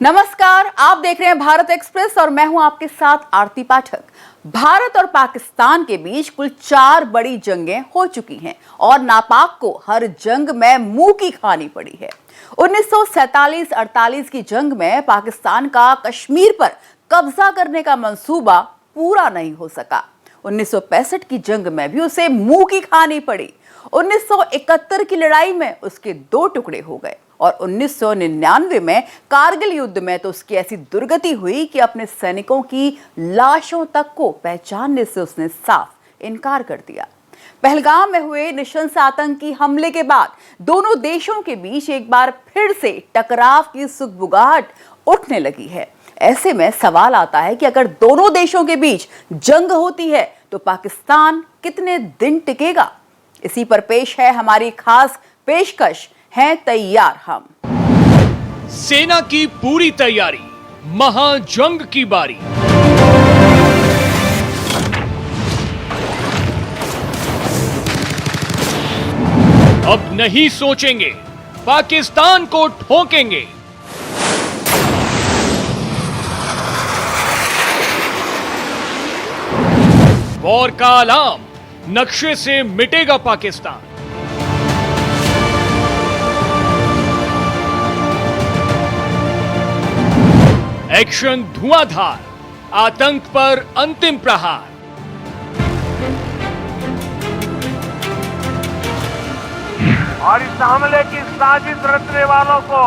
नमस्कार, आप देख रहे हैं भारत एक्सप्रेस और मैं हूं आपके साथ आरती पाठक। भारत और पाकिस्तान के बीच कुल 4 बड़ी जंगें हो चुकी हैं और नापाक को हर जंग में मुंह की खानी पड़ी है। 1947-48 की जंग में पाकिस्तान का कश्मीर पर कब्जा करने का मंसूबा पूरा नहीं हो सका। 1965 की जंग में भी उसे मुंह की खानी पड़ी। 1971 की लड़ाई में उसके 2 टुकड़े हो गए और 1999 में कारगिल युद्ध में तो उसकी ऐसी दुर्गति हुई कि अपने सैनिकों की लाशों तक को पहचानने से उसने साफ इनकार कर दिया। पहलगाम में हुए नृशंस आतंकी हमले के बाद दोनों देशों के बीच एक बार फिर से टकराव की सुगबुगाहट उठने लगी है। ऐसे में सवाल आता है कि अगर दोनों देशों के बीच जंग होती है तो पाकिस्तान कितने दिन टिकेगा। इसी पर पेश है हमारी खास पेशकश, हैं तैयार हम। सेना की पूरी तैयारी, महाजंग की बारी। अब नहीं सोचेंगे, पाकिस्तान को ठोकेंगे। वॉर का अलार्म, नक्शे से मिटेगा पाकिस्तान। एक्शन धुआंधार, आतंक पर अंतिम प्रहार। और इस हमले की साजिश रचने वालों को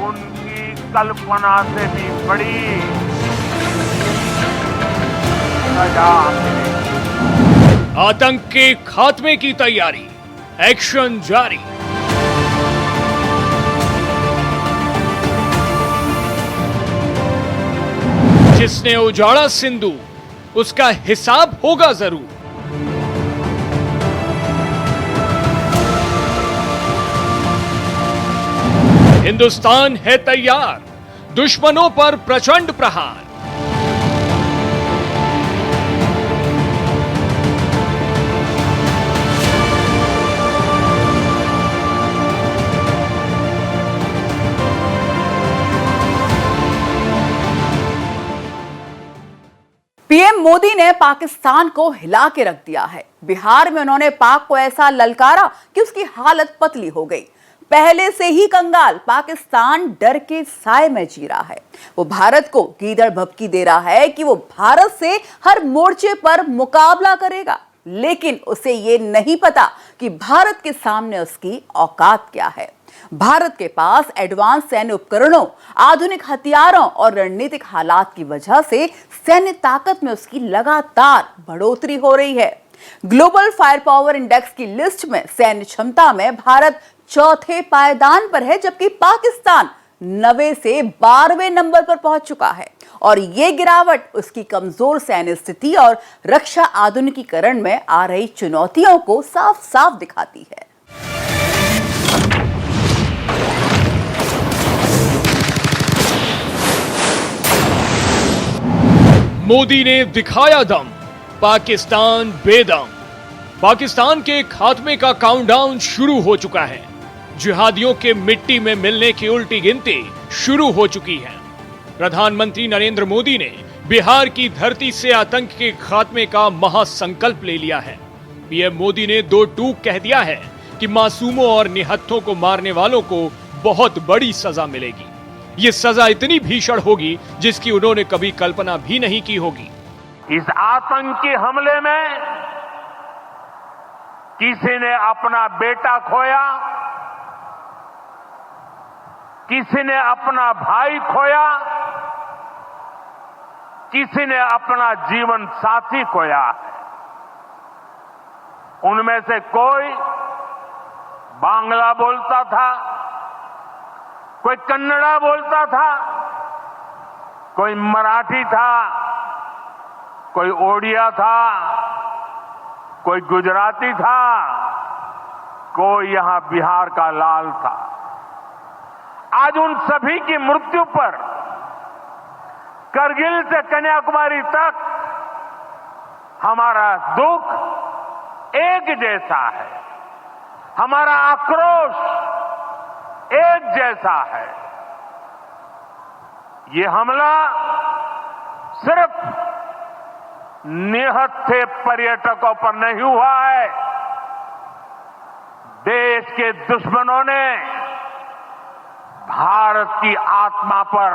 उनकी कल्पना से भी बड़ी सजा मिलेगी। आतंक के खात्मे की तैयारी, एक्शन जारी। जिसने उजाड़ा सिंधु, उसका हिसाब होगा जरूर। हिंदुस्तान है तैयार, दुश्मनों पर प्रचंड प्रहार। पीएम मोदी ने पाकिस्तान को हिला के रख दिया है। बिहार में उन्होंने पाक को ऐसा ललकारा कि उसकी हालत पतली हो गई। पहले से ही कंगाल पाकिस्तान डर के साए में जी रहा है। वो भारत को गीदड़ भभकी दे रहा है कि वो भारत से हर मोर्चे पर मुकाबला करेगा, लेकिन उसे ये नहीं पता कि भारत के सामने उसकी औकात क्या है। भारत के पास एडवांस सैन्य उपकरणों, आधुनिक हथियारों और रणनीतिक हालात की वजह से सैन्य ताकत में उसकी लगातार बढ़ोतरी हो रही है। ग्लोबल फायर पावर इंडेक्स की लिस्ट में सैन्य क्षमता में भारत चौथे पायदान पर है, जबकि पाकिस्तान 90 से 12वें नंबर पर पहुंच चुका है। और यह गिरावट उसकी कमजोर सैन्य स्थिति और रक्षा आधुनिकीकरण में आ रही चुनौतियों को साफ साफ दिखाती है। मोदी ने दिखाया दम, पाकिस्तान बेदम। पाकिस्तान के खात्मे का काउंटडाउन शुरू हो चुका है। जिहादियों के मिट्टी में मिलने की उल्टी गिनती शुरू हो चुकी है। प्रधानमंत्री नरेंद्र मोदी ने बिहार की धरती से आतंक के खात्मे का महासंकल्प ले लिया है। पीएम मोदी ने 2 टूक कह दिया है कि मासूमों और निहत्थों को मारने वालों को बहुत बड़ी सजा मिलेगी। ये सजा इतनी भीषण होगी जिसकी उन्होंने कभी कल्पना भी नहीं की होगी। इस आतंकी हमले में किसी ने अपना बेटा खोया, किसी ने अपना भाई खोया, किसी ने अपना जीवन साथी खोया। उनमें से कोई बांग्ला बोलता था, कोई कन्नड़ा बोलता था, कोई मराठी था, कोई ओडिया था, कोई गुजराती था, कोई यहां बिहार का लाल था। आज उन सभी की मृत्यु पर करगिल से कन्याकुमारी तक हमारा दुख एक जैसा है, हमारा आक्रोश एक जैसा है। ये हमला सिर्फ निहत्थे पर्यटकों पर नहीं हुआ है, देश के दुश्मनों ने भारत की आत्मा पर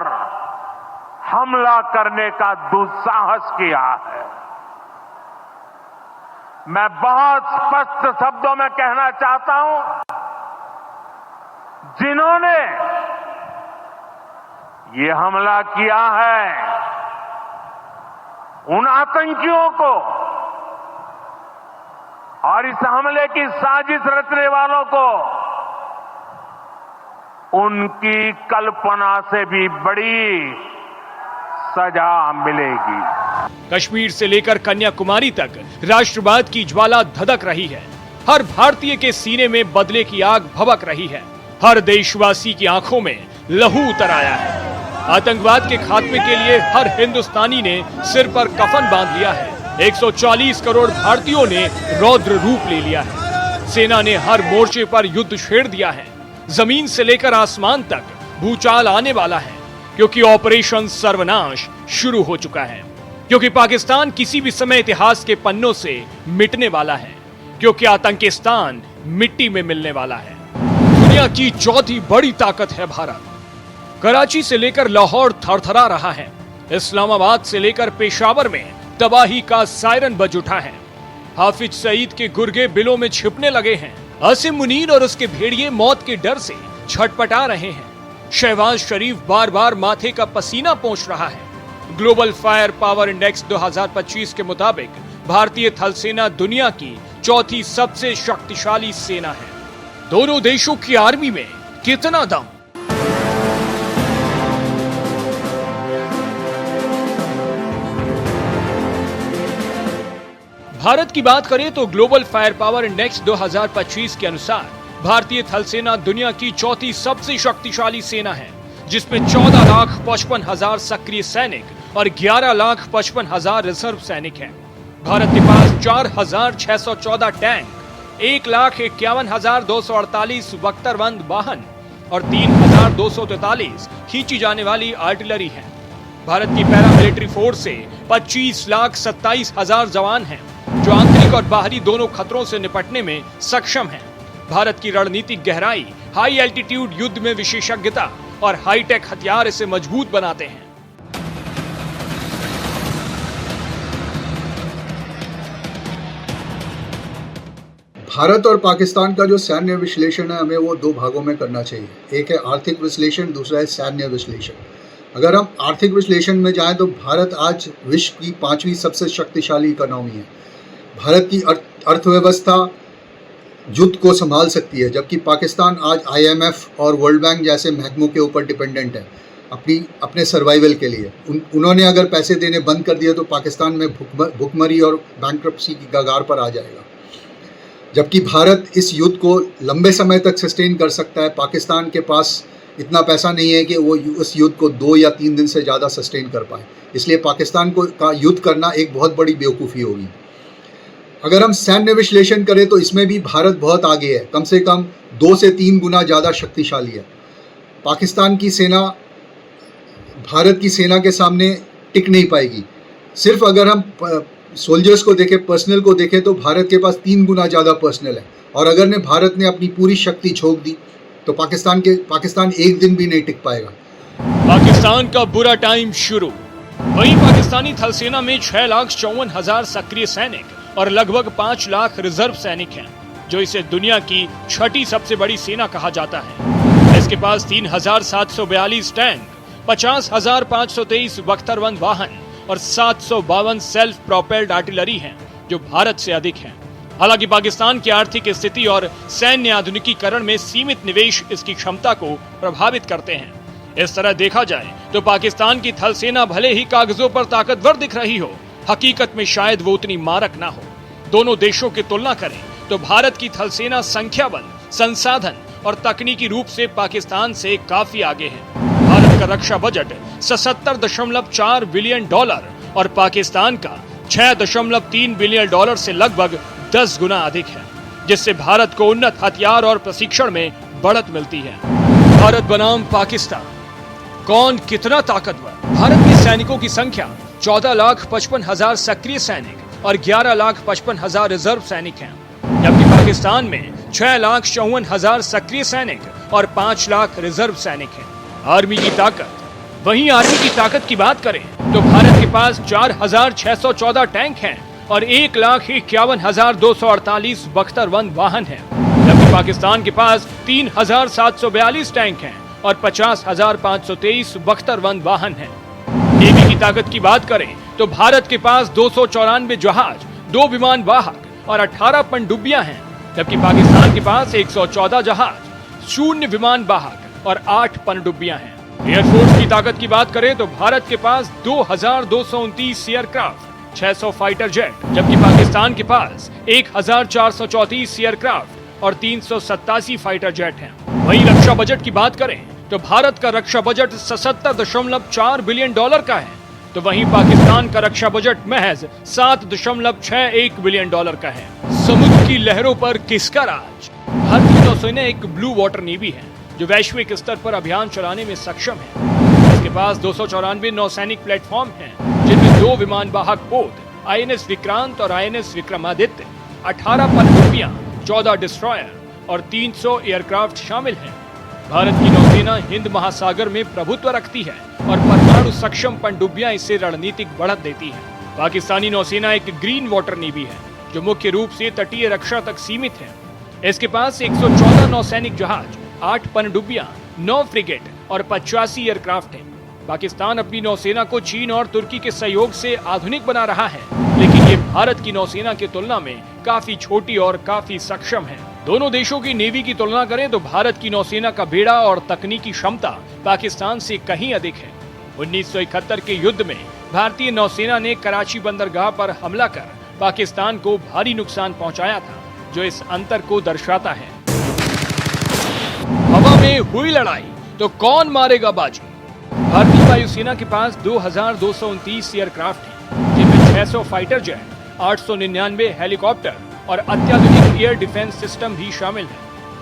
हमला करने का दुस्साहस किया है। मैं बहुत स्पष्ट शब्दों में कहना चाहता हूं, जिन्होंने ये हमला किया है, उन आतंकियों को और इस हमले की साजिश रचने वालों को उनकी कल्पना से भी बड़ी सजा मिलेगी। कश्मीर से लेकर कन्याकुमारी तक राष्ट्रवाद की ज्वाला धधक रही है। हर भारतीय के सीने में बदले की आग भभक रही है। हर देशवासी की आंखों में लहू उतर आया है। आतंकवाद के खात्मे के लिए हर हिंदुस्तानी ने सिर पर कफन बांध लिया है। 140 करोड़ भारतीयों ने रौद्र रूप ले लिया है। सेना ने हर मोर्चे पर युद्ध छेड़ दिया है। जमीन से लेकर आसमान तक भूचाल आने वाला है, क्योंकि ऑपरेशन सर्वनाश शुरू हो चुका है। क्योंकि पाकिस्तान किसी भी समय इतिहास के पन्नों से मिटने वाला है। क्योंकि आतंकिस्तान मिट्टी में मिलने वाला है। दुनिया की चौथी बड़ी ताकत है भारत। कराची से लेकर लाहौर थरथरा रहा है। इस्लामाबाद से लेकर पेशावर में तबाही का सायरन बज उठा है। हाफिज सईद के गुर्गे बिलों में छिपने लगे हैं। आसिम मुनीर और उसके भेड़िए मौत के डर से छटपटा रहे हैं। शहबाज शरीफ बार बार माथे का पसीना पोंछ रहा है। ग्लोबल फायर पावर इंडेक्स 2025 के मुताबिक भारतीय थल सेना दुनिया की चौथी सबसे शक्तिशाली सेना है। दोनों देशों की आर्मी में कितना दम। भारत की बात करें तो ग्लोबल फायर पावर इंडेक्स 2025 के अनुसार भारतीय थल सेना दुनिया की चौथी सबसे शक्तिशाली सेना है, जिसमें 14,55,000 सक्रिय सैनिक और 11,55,000 रिजर्व सैनिक हैं। भारत के पास 4,614 टैंक, 1,51,248 बख्तरबंद वाहन और 3,243 खींची जाने वाली आर्टिलरी है। भारत की पैरामिलिट्री फोर्स से 25,27,000 जवान हैं, जो आंतरिक और बाहरी दोनों खतरों से निपटने में सक्षम हैं। भारत की रणनीतिक गहराई, हाई एल्टीट्यूड युद्ध में विशेषज्ञता और हाईटेक हथियार इसे मजबूत बनाते हैं। भारत और पाकिस्तान का जो सैन्य विश्लेषण है, हमें वो दो भागों में करना चाहिए। एक है आर्थिक विश्लेषण, दूसरा है सैन्य विश्लेषण। अगर हम आर्थिक विश्लेषण में जाएं तो भारत आज विश्व की 5वीं सबसे शक्तिशाली इकोनॉमी है। भारत की अर्थव्यवस्था युद्ध को संभाल सकती है, जबकि पाकिस्तान आज IMF और वर्ल्ड बैंक जैसे महकमों के ऊपर डिपेंडेंट है अपने सर्वाइवल के लिए। उन्होंने अगर पैसे देने बंद कर दिए तो पाकिस्तान में भुखमरी और बैंक्रप्सी की कगार पर आ जाएगा। जबकि भारत इस युद्ध को लंबे समय तक सस्टेन कर सकता है। पाकिस्तान के पास इतना पैसा नहीं है कि वो उस युद्ध को 2 या 3 दिन से ज़्यादा सस्टेन कर पाए। इसलिए पाकिस्तान का युद्ध करना एक बहुत बड़ी बेवकूफ़ी होगी। अगर हम सैन्य विश्लेषण करें तो इसमें भी भारत बहुत आगे है, कम से कम 2 से 3 गुना ज़्यादा शक्तिशाली है। पाकिस्तान की सेना भारत की सेना के सामने टिक नहीं पाएगी। सिर्फ अगर हम सोल्जर्स को देखें, पर्सनल को देखें, तो भारत के पास 3 गुना ज़्यादा पर्सनल है। और अगर भारत ने अपनी पूरी शक्ति झोंक दी तो पाकिस्तान एक दिन भी नहीं टिक पाएगा। पाकिस्तान का बुरा टाइम शुरू। वहीं पाकिस्तानी थल सेना में 6,54,000 सक्रिय सैनिक और लगभग 5 लाख रिजर्व सैनिक हैं, जो इसे दुनिया की 6ठी सबसे बड़ी सेना कहा जाता है। इसके पास 3,742 टैंक, 50,523 बख्तरबंद वाहन और 752 सेल्फ प्रोपेल्ड आर्टिलरी हैं, जो भारत से अधिक हैं। हालांकि पाकिस्तान की आर्थिक स्थिति और सैन्य आधुनिकीकरण में सीमित निवेश इसकी क्षमता को प्रभावित करते हैं। इस तरह देखा जाए तो पाकिस्तान की थल सेना भले ही कागजों पर ताकतवर दिख रही हो, हकीकत में शायद वो उतनी मारक ना हो। दोनों देशों की तुलना करें तो भारत की थल सेना संख्या बल, संसाधन और तकनीकी रूप से पाकिस्तान से काफी आगे है। भारत का रक्षा बजट 77.4 बिलियन डॉलर और पाकिस्तान का 6.3 बिलियन डॉलर से लगभग 10 गुना अधिक है, जिससे भारत को उन्नत हथियार और प्रशिक्षण में बढ़त मिलती है। भारत बनाम पाकिस्तान। कौन कितना ताकतवर? भारत के सैनिकों की संख्या 14,55,000 सक्रिय सैनिक और 11,55,000 रिजर्व सैनिक हैं, जबकि पाकिस्तान में 6,54,000 सक्रिय सैनिक और 5 लाख रिजर्व सैनिक हैं। आर्मी की ताकत। वहीं आर्मी की ताकत की बात करें तो भारत के पास 4,614 टैंक हैं और 1,51,248 बख्तर 1 वाहन हैं, जबकि पाकिस्तान के पास 3,742 टैंक हैं और 50,523 बख्तर 1 वाहन हैं। नेवी की ताकत की बात करें तो भारत के पास 294 जहाज, 2 विमान वाहक और 18 पनडुब्बियां हैं, जबकि पाकिस्तान के पास 114 जहाज, 0 विमान वाहक और 8 पनडुब्बियां हैं। एयरफोर्स की ताकत की बात करें तो भारत के पास 2,229 एयरक्राफ्ट, 600 फाइटर जेट, जबकि पाकिस्तान के पास 1,434 एयरक्राफ्ट और 387 फाइटर जेट हैं। वहीं रक्षा बजट की बात करें तो भारत का रक्षा बजट 77.4 बिलियन डॉलर का है, तो वहीं पाकिस्तान का रक्षा बजट महज 7.61 बिलियन डॉलर का है। समुद्र की लहरों पर किसका राज? भारतीय नौसेना एक ब्लू वाटर नेवी है जो वैश्विक स्तर पर अभियान चलाने में सक्षम है। इसके पास 294 नौसैनिक प्लेटफॉर्म हैं, जिनमें 2 विमान वाहक पोत INS विक्रांत और INS विक्रमादित्य, 18 पनडुब्बियां, 14 डिस्ट्रॉयर और 300 एयरक्राफ्ट शामिल हैं। भारत की नौसेना हिंद महासागर में प्रभुत्व रखती है और परमाणु सक्षम पनडुब्बियां इसे रणनीतिक बढ़त देती हैं। पाकिस्तानी नौसेना एक ग्रीन वाटर नेवी है जो मुख्य रूप से तटीय रक्षा तक सीमित है। इसके पास 114 नौसैनिक जहाज, 8 पनडुब्बियां, 9 फ्रिगेट और 85 एयरक्राफ्ट हैं। पाकिस्तान अपनी नौसेना को चीन और तुर्की के सहयोग से आधुनिक बना रहा है, लेकिन ये भारत की नौसेना की तुलना में काफी छोटी और काफी सक्षम है। दोनों देशों की नेवी की तुलना करें तो भारत की नौसेना का बेड़ा और तकनीकी क्षमता पाकिस्तान से कहीं अधिक है। 1971 के युद्ध में भारतीय नौसेना ने कराची बंदरगाह पर हमला कर पाकिस्तान को भारी नुकसान पहुंचाया था, जो इस अंतर को दर्शाता है। हवा में हुई लड़ाई तो कौन मारेगा बाजी? भारतीय वायुसेना के पास 2,229 एयरक्राफ्ट हैं, जिनमें 600 फाइटर जेट, 899 हेलीकॉप्टर और अत्याधुनिक एयर डिफेंस सिस्टम भी शामिल है।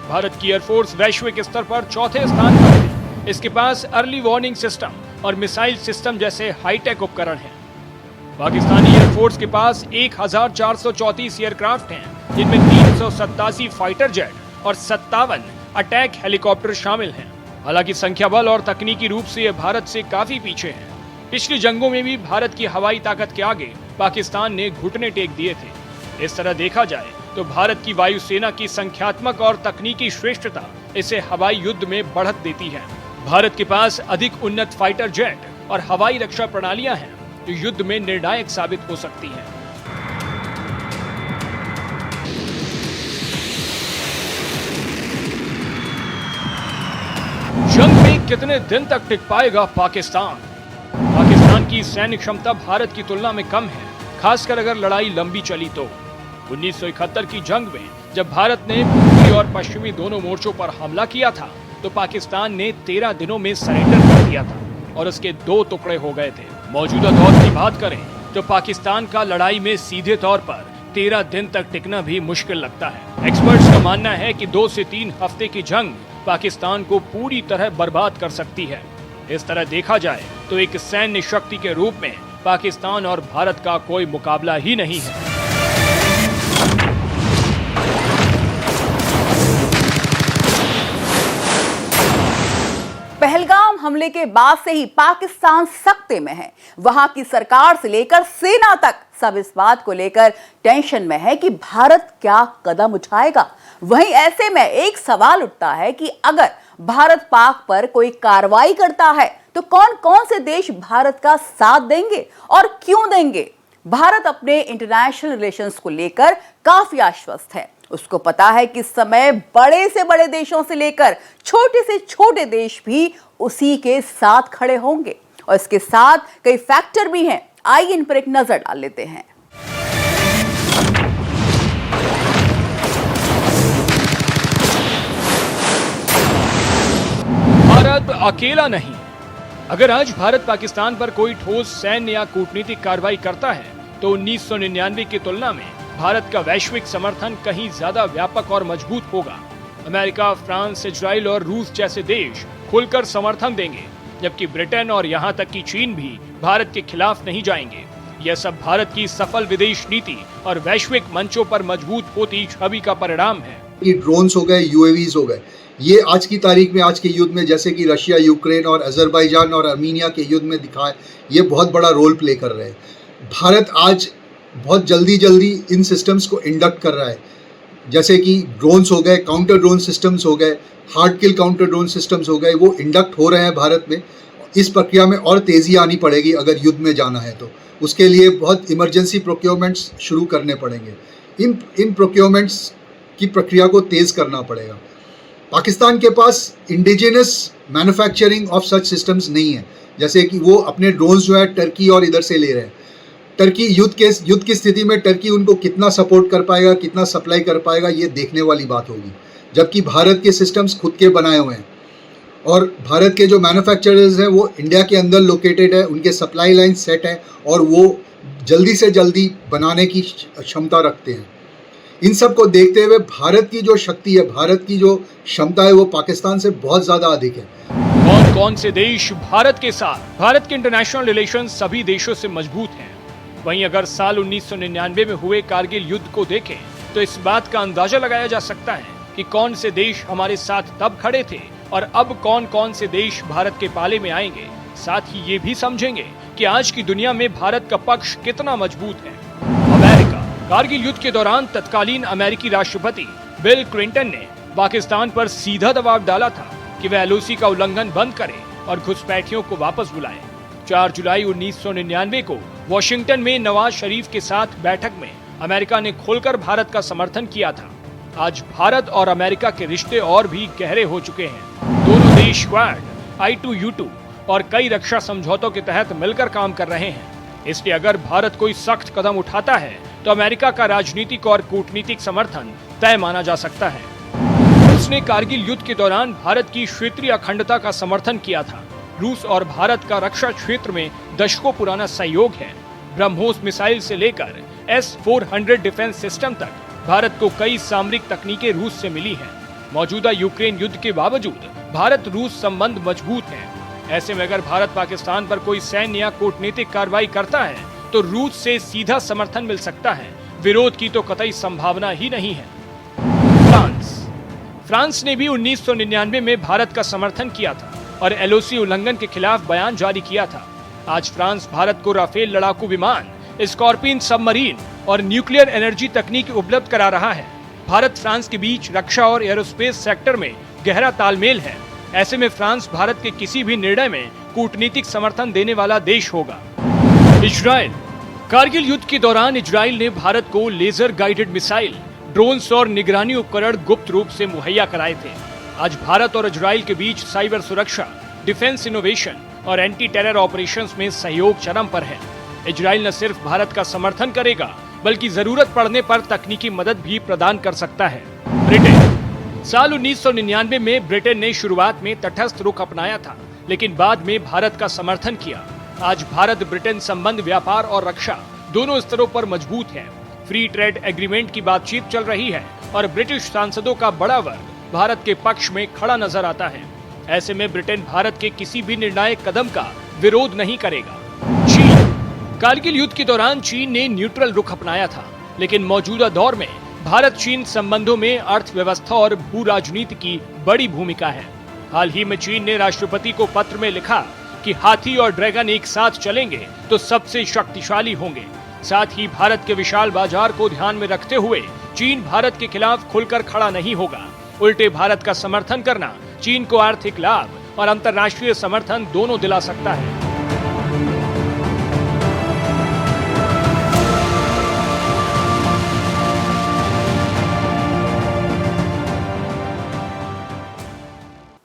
भारत की एयरफोर्स वैश्विक स्तर पर चौथे स्थान पर है। इसके पास अर्ली वार्निंग सिस्टम और मिसाइल सिस्टम जैसे हाईटेक उपकरण हैं। पाकिस्तानी एयरफोर्स के पास 1,434 एयरक्राफ्ट हैं, जिनमें 387 फाइटर जेट और 57 अटैक हेलीकॉप्टर शामिल हैं। हालांकि संख्या बल और तकनीकी रूप से ये भारत से काफी पीछे हैं। पिछली जंगों में भी भारत की हवाई ताकत के आगे पाकिस्तान ने घुटने टेक दिए थे। इस तरह देखा जाए तो भारत की वायुसेना की संख्यात्मक और तकनीकी श्रेष्ठता इसे हवाई युद्ध में बढ़त देती है। भारत के पास अधिक उन्नत फाइटर जेट और हवाई रक्षा प्रणालियां हैं जो युद्ध में निर्णायक साबित हो सकती हैं। जंग में कितने दिन तक टिक पाएगा पाकिस्तान? पाकिस्तान की सैन्य क्षमता भारत की तुलना में कम है, खासकर अगर लड़ाई लंबी चली तो। 1971 की जंग में जब भारत ने पूर्वी और पश्चिमी दोनों मोर्चों पर हमला किया था तो पाकिस्तान ने 13 दिनों में सरेंडर कर दिया था और उसके 2 टुकड़े हो गए थे। मौजूदा दौर की बात करें तो पाकिस्तान का लड़ाई में सीधे तौर पर 13 दिन तक टिकना भी मुश्किल लगता है। एक्सपर्ट्स का मानना है कि 2 से 3 हफ्ते की जंग पाकिस्तान को पूरी तरह बर्बाद कर सकती है। इस तरह देखा जाए तो एक सैन्य शक्ति के रूप में पाकिस्तान और भारत का कोई मुकाबला ही नहीं है। पहलगाम हमले के बाद से ही पाकिस्तान सख्ते में है। वहां की सरकार से लेकर सेना तक सब इस बात को लेकर टेंशन में है कि भारत क्या कदम उठाएगा। वहीं ऐसे में एक सवाल उठता है कि अगर भारत पाक पर कोई कार्रवाई करता है तो कौन कौन से देश भारत का साथ देंगे और क्यों देंगे? भारत अपने इंटरनेशनल रिलेशंस को लेकर काफी आश्वस्त है। उसको पता है कि इस समय बड़े से बड़े देशों से लेकर छोटे से छोटे देश भी उसी के साथ खड़े होंगे और इसके साथ कई फैक्टर भी हैं। आइए इन पर एक नजर डाल लेते हैं। भारत अकेला नहीं। अगर आज भारत पाकिस्तान पर कोई ठोस सैन्य या कूटनीतिक कार्रवाई करता है तो 1999 की तुलना में भारत का वैश्विक समर्थन कहीं ज्यादा व्यापक और मजबूत होगा। अमेरिका, फ्रांस, इजराइल और रूस जैसे देश खुलकर समर्थन देंगे जबकि ब्रिटेन और यहाँ तक कि चीन भी भारत के खिलाफ नहीं जाएंगे। यह सब भारत की सफल विदेश नीति और वैश्विक मंचों पर मजबूत होती छवि का परिणाम है। ये ड्रोन्स हो गए, यूएवीज हो गए, ये आज की तारीख में, आज के युद्ध में, जैसे कि रशिया, यूक्रेन और अजरबैजान और अर्मीनिया के युद्ध में दिखा है, ये बहुत बड़ा रोल प्ले कर रहे हैं। भारत आज बहुत जल्दी इन सिस्टम्स को इंडक्ट कर रहा है, जैसे कि ड्रोन्स हो गए, काउंटर ड्रोन सिस्टम्स हो गए, हार्ड किल काउंटर ड्रोन सिस्टम्स हो गए, वो इंडक्ट हो रहे हैं भारत में। इस प्रक्रिया में और तेज़ी आनी पड़ेगी अगर युद्ध में जाना है तो। उसके लिए बहुत इमरजेंसी प्रोक्योरमेंट्स शुरू करने पड़ेंगे। इन प्रोक्योरमेंट्स की प्रक्रिया को तेज़ करना पड़ेगा। पाकिस्तान के पास indigenous manufacturing of such systems नहीं है, जैसे कि वो अपने ड्रोन्स जो है टर्की और इधर से ले रहे हैं। टर्की युद्ध की स्थिति में टर्की उनको कितना सपोर्ट कर पाएगा, कितना सप्लाई कर पाएगा, ये देखने वाली बात होगी। जबकि भारत के सिस्टम्स खुद के बनाए हुए हैं और भारत के जो मैन्युफैक्चरर्स हैं वो इंडिया के अंदर लोकेटेड है, उनके सप्लाई लाइन सेट है और वो जल्दी से जल्दी बनाने की क्षमता रखते हैं। इन सब को देखते हुए भारत की जो शक्ति है, भारत की जो क्षमता है, वो पाकिस्तान से बहुत ज़्यादा अधिक है। कौन कौन से देश भारत के साथ? भारत के इंटरनेशनल रिलेशन सभी देशों से मजबूत हैं। वहीं अगर साल 1999 में हुए कारगिल युद्ध को देखें तो इस बात का अंदाजा लगाया जा सकता है कि कौन से देश हमारे साथ तब खड़े थे और अब कौन कौन से देश भारत के पाले में आएंगे। साथ ही ये भी समझेंगे कि आज की दुनिया में भारत का पक्ष कितना मजबूत है। अमेरिका। कारगिल युद्ध के दौरान तत्कालीन अमेरिकी राष्ट्रपति बिल क्लिंटन ने पाकिस्तान पर सीधा दबाव डाला था कि वह एलओसी का उल्लंघन बंद करे और घुसपैठियों को वापस बुलाए। 4 जुलाई 1999 को वॉशिंगटन में नवाज शरीफ के साथ बैठक में अमेरिका ने खोलकर भारत का समर्थन किया था। आज भारत और अमेरिका के रिश्ते और भी गहरे हो चुके हैं। दोनों देश क्वाड, I2U2 और कई रक्षा समझौतों के तहत मिलकर काम कर रहे हैं। इसलिए अगर भारत कोई सख्त कदम उठाता है तो अमेरिका का राजनीतिक और कूटनीतिक समर्थन तय माना जा सकता है। रूस ने कारगिल युद्ध के दौरान भारत की क्षेत्रीय अखंडता का समर्थन किया था। रूस और भारत का रक्षा क्षेत्र में दशकों पुराना सहयोग है। ब्रह्मोस मिसाइल से लेकर S-400 डिफेंस सिस्टम तक भारत को कई सामरिक तकनीकें रूस से मिली हैं। मौजूदा यूक्रेन युद्ध के बावजूद भारत रूस संबंध मजबूत हैं। ऐसे में अगर भारत पाकिस्तान पर कोई सैन्य या कूटनीतिक कार्रवाई करता है तो रूस से सीधा समर्थन मिल सकता है। विरोध की तो कतई संभावना ही नहीं है। फ्रांस ने भी 1999 में भारत का समर्थन किया था और एलओसी उल्लंघन के खिलाफ बयान जारी किया था। आज फ्रांस भारत को राफेल लड़ाकू विमान, स्कॉर्पियन सबमरीन और न्यूक्लियर एनर्जी तकनीक उपलब्ध करा रहा है। भारत फ्रांस के बीच रक्षा और एरोस्पेस सेक्टर में गहरा तालमेल है। ऐसे में फ्रांस भारत के किसी भी निर्णय में कूटनीतिक समर्थन देने वाला देश होगा। इजराइल। कारगिल युद्ध के दौरान इजराइल ने भारत को लेजर गाइडेड मिसाइल, ड्रोन्स और निगरानी उपकरण गुप्त रूप से मुहैया कराए थे। आज भारत और इजराइल के बीच साइबर सुरक्षा, डिफेंस इनोवेशन और एंटी टेरर ऑपरेशंस में सहयोग चरम पर है। इजराइल न सिर्फ भारत का समर्थन करेगा बल्कि जरूरत पड़ने पर तकनीकी मदद भी प्रदान कर सकता है। ब्रिटेन। साल 1999 में ब्रिटेन ने शुरुआत में तटस्थ रुख अपनाया था, लेकिन बाद में भारत का समर्थन किया। आज भारत ब्रिटेन संबंध व्यापार और रक्षा दोनों स्तरों पर मजबूत है। फ्री ट्रेड एग्रीमेंट की बातचीत चल रही है और ब्रिटिश सांसदों का बड़ा वर्ग भारत के पक्ष में खड़ा नजर आता है। ऐसे में ब्रिटेन भारत के किसी भी निर्णायक कदम का विरोध नहीं करेगा। चीन। कारगिल युद्ध के दौरान चीन ने न्यूट्रल रुख अपनाया था, लेकिन मौजूदा दौर में भारत चीन संबंधों में अर्थव्यवस्था और भू राजनीति की बड़ी भूमिका है। हाल ही में चीन ने राष्ट्रपति को पत्र में लिखा कि हाथी और ड्रैगन एक साथ चलेंगे तो सबसे शक्तिशाली होंगे। साथ ही भारत के विशाल बाजार को ध्यान में रखते हुए चीन भारत के खिलाफ खुलकर खड़ा नहीं होगा। उल्टे भारत का समर्थन करना चीन को आर्थिक लाभ और अंतर्राष्ट्रीय समर्थन दोनों दिला सकता है।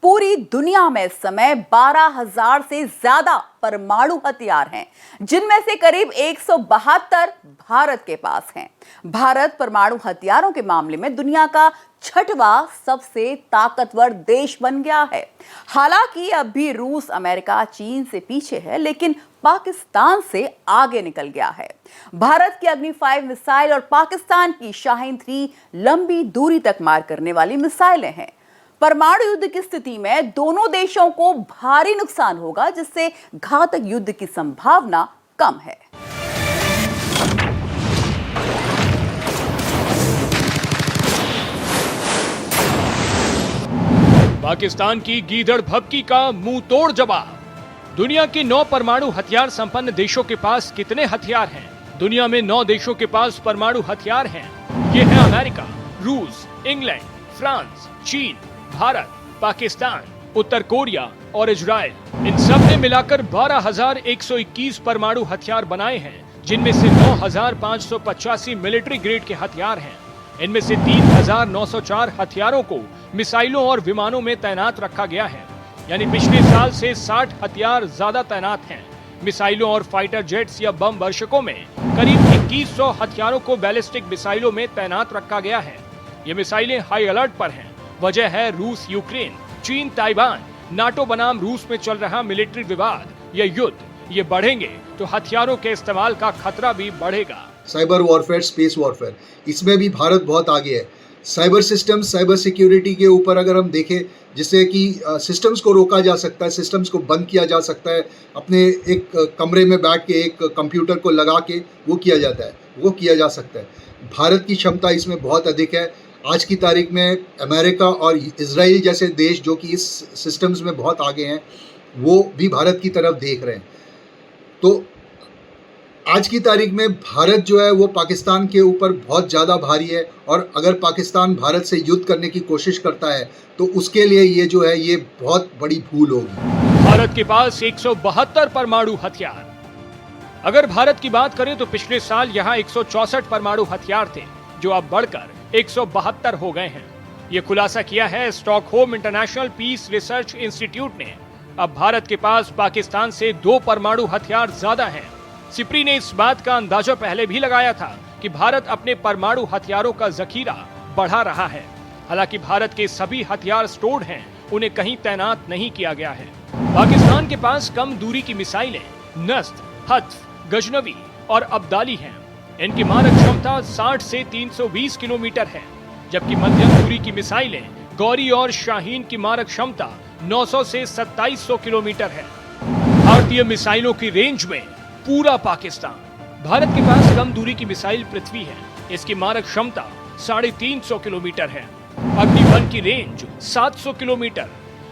पूरी दुनिया में इस समय 12,000 से ज्यादा परमाणु हथियार हैं, जिनमें से करीब 172 भारत के पास हैं। भारत परमाणु हथियारों के मामले में दुनिया का 6वां सबसे ताकतवर देश बन गया है। हालांकि अब भी रूस, अमेरिका, चीन से पीछे है, लेकिन पाकिस्तान से आगे निकल गया है। भारत की अग्नि 5 मिसाइल और पाकिस्तान की शाहीन 3 लंबी दूरी तक मार करने वाली मिसाइलें हैं। परमाणु युद्ध की स्थिति में दोनों देशों को भारी नुकसान होगा, जिससे घातक युद्ध की संभावना कम है। पाकिस्तान की गीदड़ भभकी का मुंह तोड़ जवाब। दुनिया के 9 परमाणु हथियार संपन्न देशों के पास कितने हथियार हैं? दुनिया में 9 देशों के पास परमाणु हथियार हैं। ये है अमेरिका, रूस, इंग्लैंड, फ्रांस, चीन, भारत, पाकिस्तान, उत्तर कोरिया और इजराइल। इन सब ने मिलाकर 12,121 परमाणु हथियार बनाए हैं, जिनमें से 9,585 मिलिट्री ग्रेड के हथियार हैं। इनमें से 3,904 हथियारों को मिसाइलों और विमानों में तैनात रखा गया है, यानी पिछले साल से 60 हथियार ज्यादा तैनात हैं। मिसाइलों और फाइटर जेट्स या बम वर्षकों में करीब 2100 हथियारों को बैलिस्टिक मिसाइलों में तैनात रखा गया है। ये मिसाइलें हाई अलर्ट पर हैं। वजह है रूस यूक्रेन, चीन ताइवान, नाटो बनाम रूस में चल रहा मिलिट्री विवाद या युद्ध। ये बढ़ेंगे तो हथियारों के इस्तेमाल का खतरा भी बढ़ेगा। साइबर वॉरफेयर, स्पेस वॉरफेयर, इसमें भी भारत बहुत आगे है। साइबर सिस्टम, साइबर सिक्योरिटी के ऊपर अगर हम देखें, जिससे कि सिस्टम्स को रोका जा सकता है, सिस्टम्स को बंद किया जा सकता है, अपने एक कमरे में बैठ के एक कंप्यूटर को लगा के वो किया जाता है, वो किया जा सकता है। भारत की क्षमता इसमें बहुत अधिक है। आज की तारीख में अमेरिका और इजराइल जैसे देश जो कि इस सिस्टम्स में बहुत आगे हैं, वो भी भारत की तरफ देख रहे हैं। तो आज की तारीख में भारत जो है वो पाकिस्तान के ऊपर बहुत ज़्यादा भारी है, और अगर पाकिस्तान भारत से युद्ध करने की कोशिश करता है तो उसके लिए ये जो है ये बहुत बड़ी भूल होगी। भारत के पास 172 परमाणु हथियार। अगर भारत की बात करें तो पिछले साल यहाँ 164 परमाणु हथियार थे, जो अब बढ़कर 172 हो गए हैं। ये खुलासा किया है Stockholm International Peace Research Institute ने। अब भारत के पास पाकिस्तान से 2 परमाणु हथियार ज्यादा हैं। सिप्री ने इस बात का अंदाजा पहले भी लगाया था कि भारत अपने परमाणु हथियारों का जखीरा बढ़ा रहा है। हालांकि भारत के सभी हथियार स्टोर्ड हैं, उन्हें कहीं तैनात नहीं किया गया है। पाकिस्तान के पास कम दूरी की मिसाइलें नस्त, हत्फ, गजनवी और अब्दाली हैं। इनकी मारक क्षमता 60 से 320 किलोमीटर है, जबकि मध्यम दूरी की मिसाइलें गौरी और शाहीन की मारक क्षमता 900 से 2700 किलोमीटर है। भारतीय मिसाइलों की रेंज में पूरा पाकिस्तान। भारत के पास कम दूरी की मिसाइल पृथ्वी है। इसकी मारक क्षमता 350 किलोमीटर है। अग्नि 1 की रेंज 700 किलोमीटर,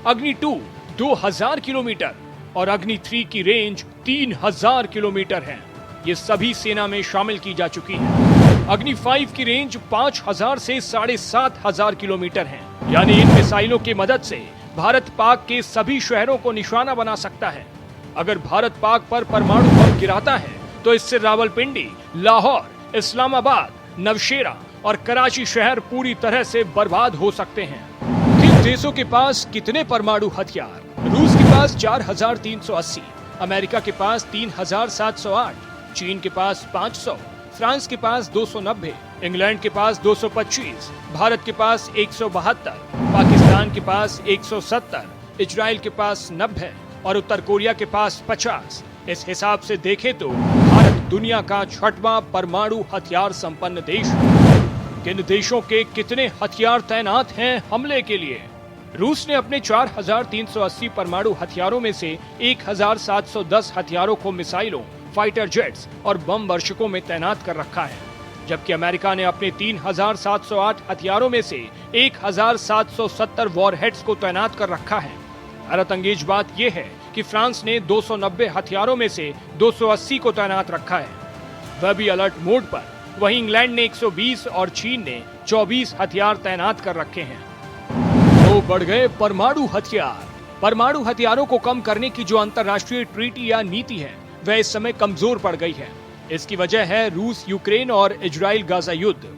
अग्नि 2 2000 किलोमीटर और अग्नि 3 की रेंज 3000 किलोमीटर है। ये सभी सेना में शामिल की जा चुकी है। अग्नि 5 की रेंज 5000 से 7500 किलोमीटर है। यानी इन मिसाइलों की मदद से भारत पाक के सभी शहरों को निशाना बना सकता है। अगर भारत पाक पर परमाणु बम गिराता है तो इससे रावलपिंडी, लाहौर, इस्लामाबाद, नवशेरा और कराची शहर पूरी तरह से बर्बाद हो सकते हैं। किन देशों के पास कितने परमाणु हथियार? रूस के पास 4380, अमेरिका के पास 3708, चीन के पास 500, फ्रांस के पास 290, इंग्लैंड के पास 225, भारत के पास 172, पाकिस्तान के पास 170, इजराइल के पास 90 और उत्तर कोरिया के पास 50। इस हिसाब से देखें तो भारत दुनिया का 6वां परमाणु हथियार संपन्न देश है। किन देशों के कितने हथियार तैनात हैं हमले के लिए? रूस ने अपने 4380 परमाणु हथियारों में से 1710 हथियारों को मिसाइलों, फाइटर जेट्स और बम वर्षकों में तैनात कर रखा है, जबकि अमेरिका ने अपने 3708 हथियारों में से 1770 वॉरहेड्स को तैनात कर रखा है। हैरत अंगेज बात यह है कि फ्रांस ने 290 हथियारों में से 280 को तैनात रखा है, वह भी अलर्ट मोड पर। वहीं इंग्लैंड ने 120 और चीन ने 24 हथियार तैनात कर रखे हैं। तो बढ़ गए परमाणु हथियार। परमाणु हथियारों को कम करने की जो अंतर्राष्ट्रीय ट्रीटी या नीति है, वह इस समय कमजोर पड़ गई है। इसकी वजह है रूस, यूक्रेन और इजराइल गाजा युद्ध।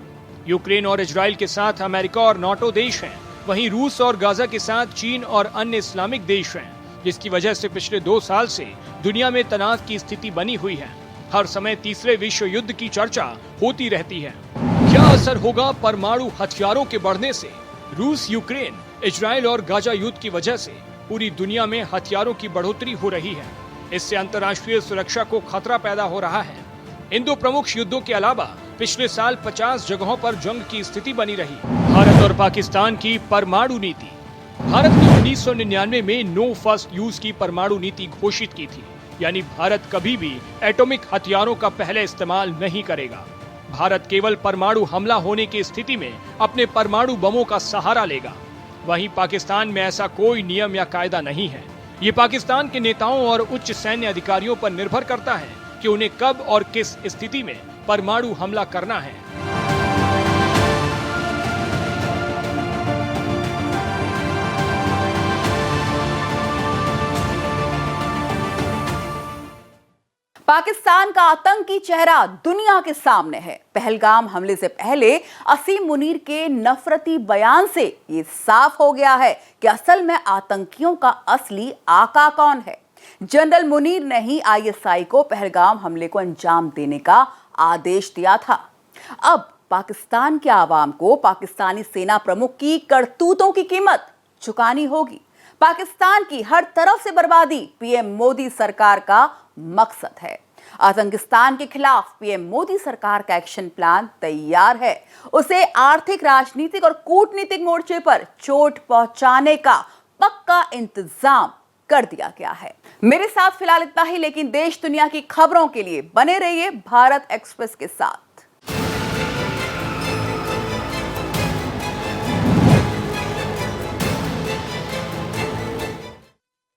यूक्रेन और इजराइल के साथ अमेरिका और नाटो देश हैं, वहीं रूस और गाजा के साथ चीन और अन्य इस्लामिक देश हैं, जिसकी वजह से पिछले 2 साल से दुनिया में तनाव की स्थिति बनी हुई है। हर समय तीसरे विश्व युद्ध की चर्चा होती रहती है। क्या असर होगा परमाणु हथियारों के बढ़ने से? रूस, यूक्रेन, इजराइल और गाजा युद्ध की वजह से पूरी दुनिया में हथियारों की बढ़ोतरी हो रही है। इससे अंतर्राष्ट्रीय सुरक्षा को खतरा पैदा हो रहा है। इन 2 प्रमुख युद्धों के अलावा पिछले साल 50 जगहों पर जंग की स्थिति बनी रही। भारत और पाकिस्तान की परमाणु नीति। भारत ने 1999 में नो फर्स्ट यूज की परमाणु नीति घोषित की थी, यानी भारत कभी भी एटॉमिक हथियारों का पहले इस्तेमाल नहीं करेगा। भारत केवल परमाणु हमला होने की स्थिति में अपने परमाणु बमों का सहारा लेगा। वहीं पाकिस्तान में ऐसा कोई नियम या कायदा नहीं है। ये पाकिस्तान के नेताओं और उच्च सैन्य अधिकारियों पर निर्भर करता है कि उन्हें कब और किस स्थिति में परमाणु हमला करना है। पाकिस्तान का आतंकी चेहरा दुनिया के सामने है। पहलगाम हमले से पहले असीम मुनीर के नफरती बयान से ये साफ हो गया है कि असल में आतंकियों का असली आका कौन है। जनरल मुनीर ने ही आईएसआई को पहलगाम हमले को अंजाम देने का आदेश दिया था। अब पाकिस्तान के आवाम को पाकिस्तानी सेना प्रमुख की करतूतों की कीमत चुकानी होगी। पाकिस्तान की हर तरफ से बर्बादी पीएम मोदी सरकार का मकसद है। आतंकिस्तान के खिलाफ पीएम मोदी सरकार का एक्शन प्लान तैयार है। उसे आर्थिक, राजनीतिक और कूटनीतिक मोर्चे पर चोट पहुंचाने का पक्का इंतजाम कर दिया गया है। मेरे साथ फिलहाल इतना ही, लेकिन देश दुनिया की खबरों के लिए बने रहिए भारत एक्सप्रेस के साथ।